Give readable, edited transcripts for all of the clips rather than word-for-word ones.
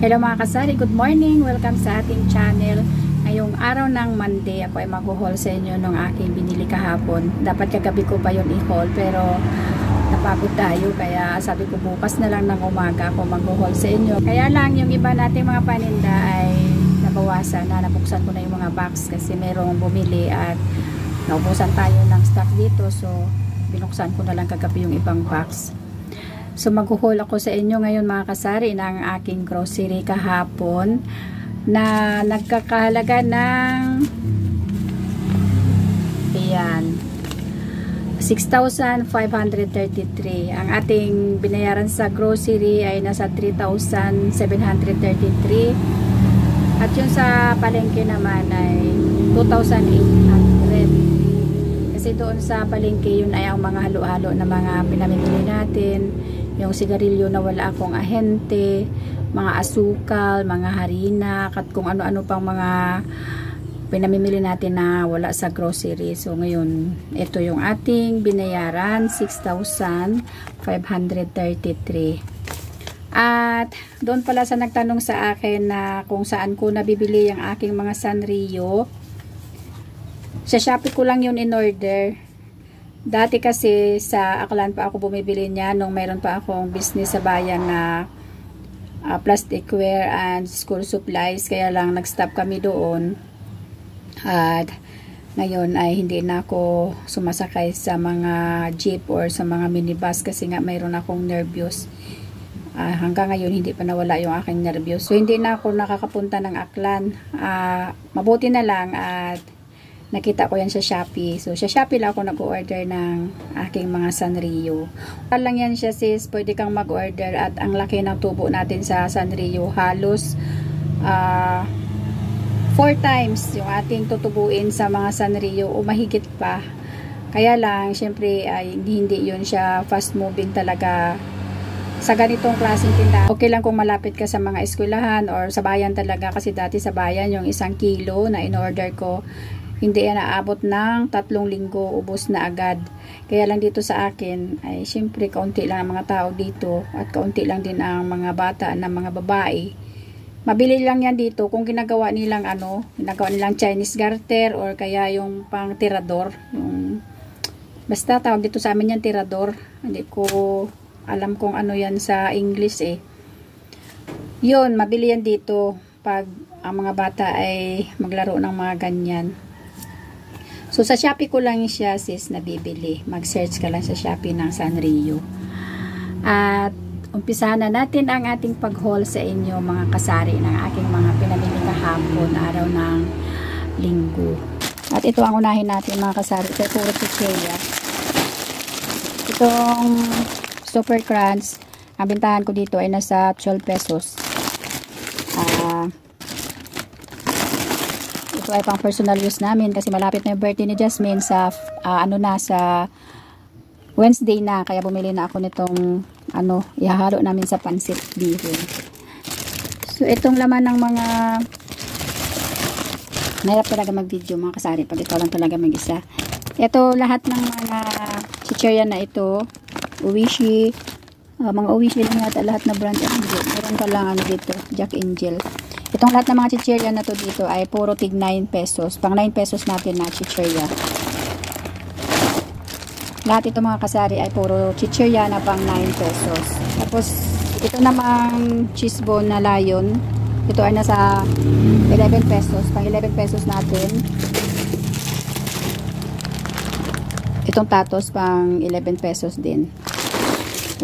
Hello mga kasari, good morning! Welcome sa ating channel. Ngayong araw ng Monday, ako ay mag-haul sa inyo ng aking binili kahapon. Dapat kagabi ko pa yun i-haul pero napagod tayo kaya sabi ko bukas na lang ng umaga ako mag-haul sa inyo. Kaya lang yung iba nating mga paninda ay nabawasan na, nabuksan ko na yung mga box kasi merong bumili at naubusan tayo ng stock dito, so binuksan ko na lang kagabi yung ibang box. So mag-haul ako sa inyo ngayon mga kasari ng aking grocery kahapon na nagkakahalaga ng ayan 6,533. Ang ating binayaran sa grocery ay nasa 3,733 at yun sa palengke naman ay 2,800. Kasi doon sa palengke yun ay ang mga halo-halo na mga pinamimili natin, yung sigarilyo na wala akong ahente, mga asukal, mga harina, at kung ano-ano pang mga pinamimili natin na wala sa grocery. So ngayon, ito yung ating binayaran, 6,533. At doon pala sa nagtanong sa akin na kung saan ko nabibili yung aking mga Sanrio, sa Shopee ko lang yun in order. Dati kasi sa Aklan pa ako bumibili niya nung mayroon pa akong business sa bayan na plasticware and school supplies, kaya lang nag-stop kami doon. At ngayon ay hindi na ako sumasakay sa mga jeep or sa mga minibus kasi nga mayroon akong nervyos. Hanggang ngayon hindi pa nawala yung aking nervyos. So hindi na ako nakakapunta ng Aklan. Mabuti na lang at nakita ko yan sa Shopee. So, sa Shopee lang ako nag-order ng aking mga Sanrio. Lang yan siya sis, pwede kang mag-order at ang laki ng tubo natin sa Sanrio. Halos 4 times yung ating tutubuin sa mga Sanrio o mahigit pa. Kaya lang, syempre, hindi yun siya fast moving talaga sa ganitong klaseng tindahan. Okay lang kung malapit ka sa mga eskwelahan or sa bayan talaga, kasi dati sa bayan yung 1 kilo na in-order ko hindi yan naabot ng 3 linggo, ubos na agad. Kaya lang dito sa akin ay syempre kaunti lang ang mga tao dito at kaunti lang din ang mga bata na mga babae. Mabili lang yan dito kung ginagawa nilang ginagawa nilang Chinese garter or kaya yung pang tirador, yung basta tawag dito sa amin yan tirador. Hindi ko alam kung ano yan sa English yun, mabili yan dito pag ang mga bata ay maglaro ng mga ganyan. So, sa Shopee ko lang siya sis nabibili. Mag-search ka lang sa Shopee ng Sanrio. At umpisahan na natin ang ating pag-haul sa inyo mga kasari ng aking mga pinamili kahapon araw ng linggo. At ito ang unahin natin mga kasari. Ito puro chicheria. Itong Super Crunch, ang bintahan ko dito ay nasa 12 pesos. Ito ay pang personal use namin kasi malapit na yung birthday ni Jasmine sa sa Wednesday na, kaya bumili na ako nitong ihahalo namin sa pansit bihon. So itong laman ng mga mahirap talaga mag video mga kasari pag ito lang talaga mag-isa. Ito lahat ng mga chicheria na ito, Oishi, mga Oishi lang yata lahat na brand. Meron pa lang dito, Jack Angel. Itong lahat ng mga chicheria na to dito ay puro tig 9 pesos. Pang 9 pesos natin na chicheria. Lahat ito mga kasari ay puro chicheria na pang 9 pesos. Tapos ito namang cheese bone na Lion. Ito ay nasa 11 pesos. Pang 11 pesos natin. Itong tatos pang 11 pesos din.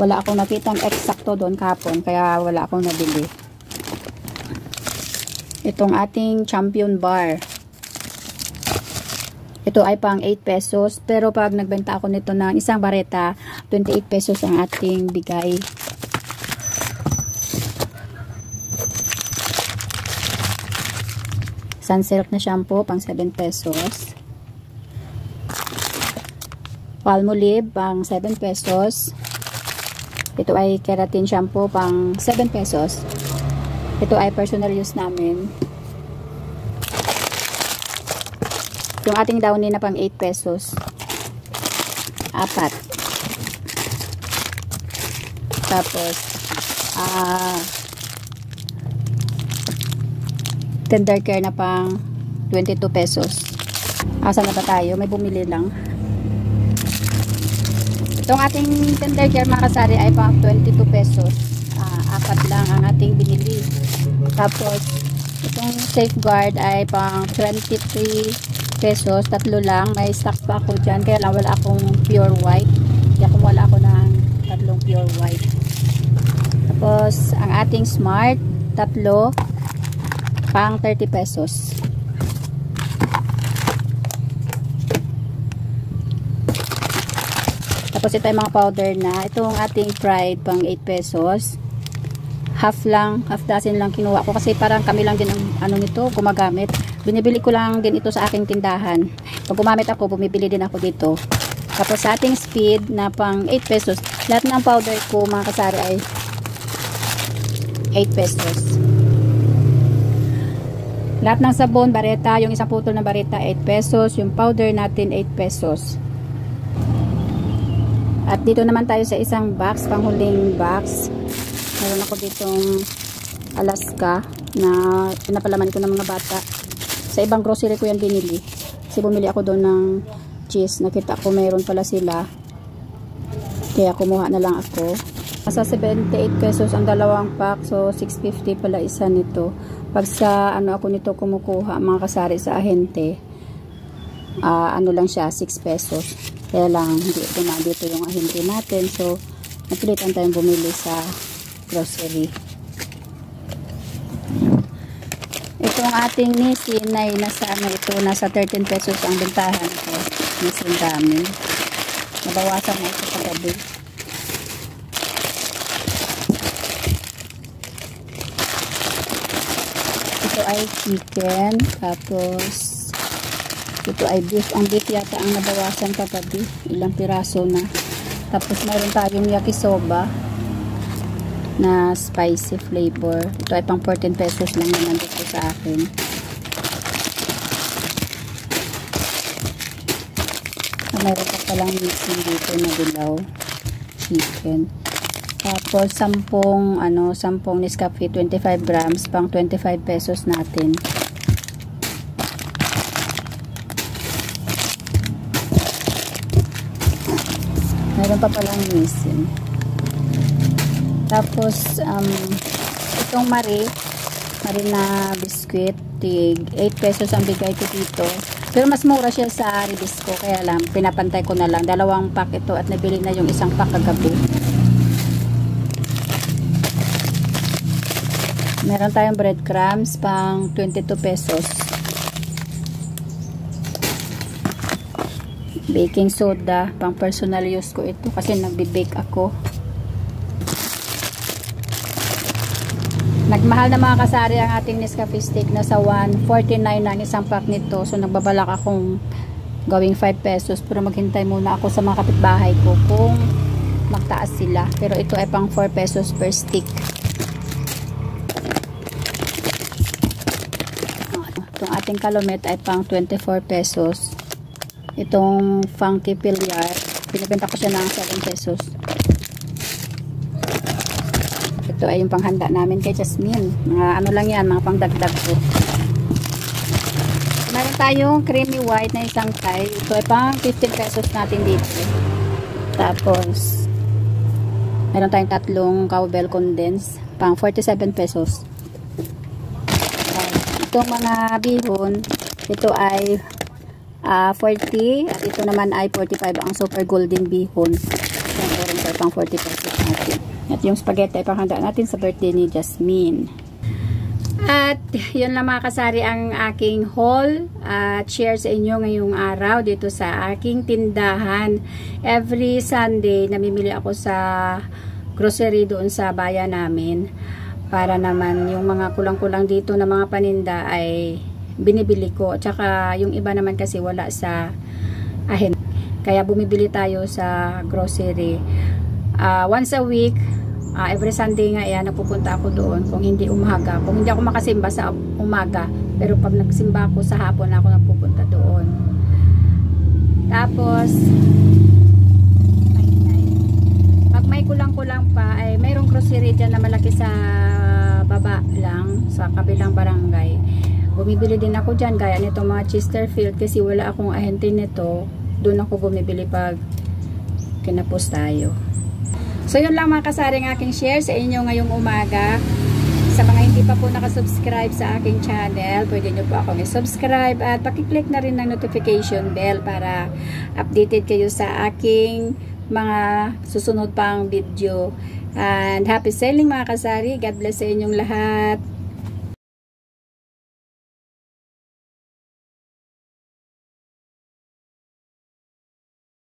Wala akong nakitang eksakto doon kahapon kaya wala akong nabili. Itong ating Champion Bar. Ito ay pang 8 pesos. Pero pag nagbenta ako nito ng isang bareta, 28 pesos ang ating bigay. Sunsilk na shampoo, pang 7 pesos. Palmolive, pang 7 pesos. Ito ay keratin shampoo, pang 7 pesos. Ito ay personal use namin. Yung ating downy na pang 8 pesos. 4. Tapos tender care na pang 22 pesos. Asa na ba tayo? May bumili lang. Itong ating tender care mga kasari ay pang 22 pesos. Apat lang ang ating binili. Tapos itong safeguard ay pang 23 pesos. Tatlo lang. May stock pa ako dyan. Kaya lang wala akong pure white. Kaya kumuha ako ng tatlong pure white. Tapos ang ating smart, tatlo, pang 30 pesos. Tapos ito yung mga powder na. Itong ating Pride pang 8 pesos. Half lang, half dozen lang kinuha ko kasi parang kami lang din ang ano nito, gumagamit. Binibili ko lang din ito sa aking tindahan. Pag gumamit ako, bumibili din ako dito. Tapos sa ating Speed na pang 8 pesos. Lahat ng powder ko mga kasari ay 8 pesos. Lahat ng sabon, bareta, yung isang putol na bareta 8 pesos, yung powder natin 8 pesos. At dito naman tayo sa isang box, panghuling box. Meron ako ditong Alaska na pinapalaman ko ng mga bata. Sa ibang grocery ko yan binili. Kasi bumili ako doon ng cheese. Nakita ko meron pala sila. Kaya kumuha na lang ako. Nasa 78 pesos ang dalawang pack. So 650 pala isa nito. Pag sa ano ako nito kumukuha mga kasari sa ahente, ano lang siya 6 pesos. Kaya lang hindi ito na dito yung ahente natin. So napilitan tayong bumili sa grocery. Itong ating Nissin ay nasa ano ito, nasa 13 pesos ang bentahan ko. Nissin dami. Nabawasan na ito sa gabi. Ito ay chicken, tapos ito ay beef. Ang beef yata ang nabawasan kagabi. Ilang piraso na. Tapos mayroon tayong yakisoba na spicy flavor. Ito ay pang 14 pesos lang naman dito sa akin. Mayroon pa palang mixing dito na dilaw chicken. Tapos 10 Nescafe 25 grams pang 25 pesos natin. Mayroon pa palang missing. Tapos itong Marie na biscuit, 8 pesos ang bigay ko dito. Pero mas mura siya sa Ribisco, kaya lang pinapantay ko na lang. Dalawang pack ito at nabili na yung isang pack kagabi. Meron tayong breadcrumbs pang 22 pesos. Baking soda, pang personal use ko ito kasi nagbe-bake ako. Nagmahal na mga kasari ang ating Nescafe stick na sa 149 na isang pack nito. So nagbabalak akong gawing 5 pesos pero maghintay muna ako sa mga kapitbahay ko kung magtaas sila. Pero ito ay pang 4 pesos per stick. Itong ating Calumet ay pang 24 pesos. Itong Funky Pillar, pinibenta ko siya ng 7 pesos. Ito ay yung panghanda namin kay Jasmine. Mga ano lang yan, mga pangdagdag ko. Meron tayong creamy white na isang tie. Ito ay pang 15 pesos natin dito. Tapos, meron tayong tatlong cowbell condense, pang 47 pesos. Itong mga bihon, ito ay 40 at ito naman ay 45 ang super golden bihon. Meron tayo pang 40 pesos natin. At yung spaghetti ay panghanda natin sa birthday ni Jasmine. At yun lang mga kasari ang aking haul at share sa inyo ngayong araw dito sa aking tindahan. Every Sunday namimili ako sa grocery doon sa bayan namin para naman yung mga kulang-kulang dito na mga paninda ay binibili ko. Tsaka yung iba naman kasi wala sa ahen. Kaya bumibili tayo sa grocery. Once a week, every Sunday nga yan, napupunta ako doon kung hindi umaga. Kung hindi ako makasimba sa umaga, pero pag nagsimba ako sa hapon, ako napupunta doon. Tapos, pag may kulang-kulang pa, ay mayroong grocery dyan na malaki sa baba lang, sa kabilang barangay. bumibili din ako dyan, gaya nitong mga Chesterfield, kasi wala akong ahente nito. Doon ako bumibili pag kinapos tayo. So yun lang mga kasaring aking share sa inyo ngayong umaga. Sa mga hindi pa po nakasubscribe sa aking channel, pwede nyo po akong i-subscribe at pakiclick na rin ng notification bell para updated kayo sa aking mga susunod pang video. And happy selling mga kasari. God bless sa inyong lahat.